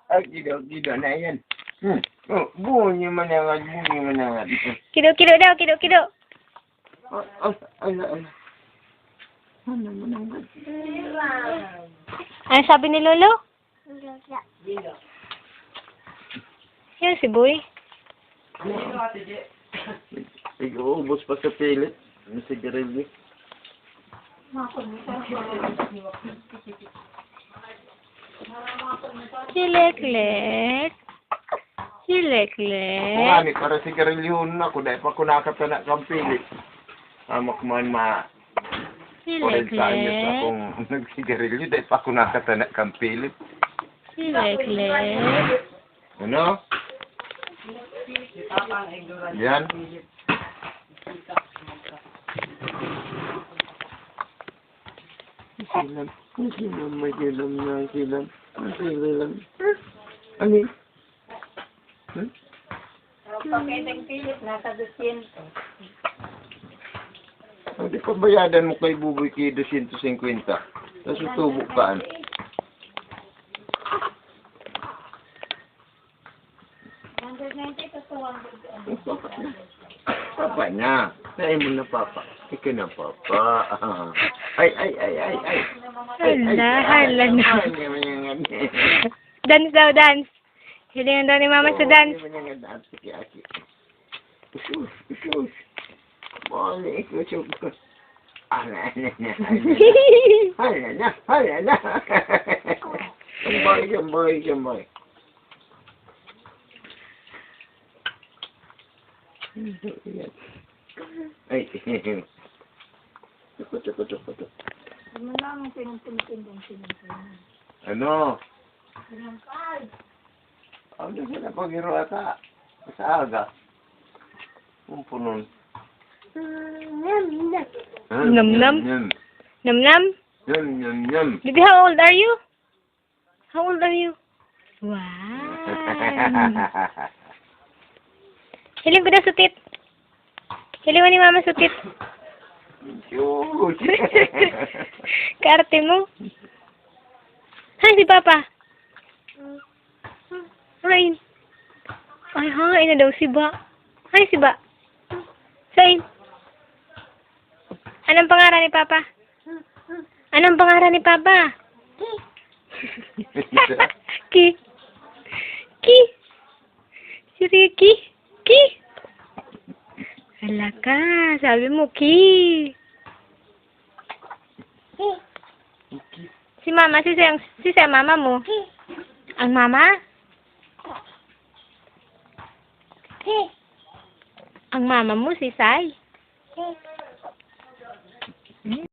Ay, kido na yan. Oh, bunyi manangat. Kido daw, kido. Ala. Ano manangat? Ano sabi ni Lolo? Yan si Boy. Ubos pa sa pilit. Ano si Garelli? Silek. Mami, para si Garelli yun ako. Dahil pa ko nakatanak kang pilit. Amak man Silek. 40 anyos akong nagsigarilyo dahil pa ako nakatanak kang pilit. Silek. Ano? Yan. Silam. Ano? Pagkaiting pilit, nasa 200. Hindi pa bayadan mo kay Buboy kay 250. Tapos tutubo ka. 190 to 200. Papa niya. Sa'yo mo na papa. Ikaw na papa. Ay. Hala na. Dance daw, dance. Hilingan daw ni Mama sa dance. Sige, aki. Isus. Boleh ikut cuba. Hala na. Jemboy. Ay. Cukup. Ano lang ang pinagpilitin. Ano? Pinangkal. Ano sila pag-iro ata? Sa aga. Umpunon. Nam. Yum. Baby, how old are you? Wow. Hiling ko na sutit. Hiling ni Mama sutit. Cute. Karte mo. Hi, si Papa. Rain. Ay, hi na daw si Ba. Hi, si Ba. Sain. Anong pangalan ni Papa? Ki. Si Ricky. Ki. Hala ka, sabi mo Ki. Si Mama, si Mama mo. Ang Mama? Ang Mama mo si Sai.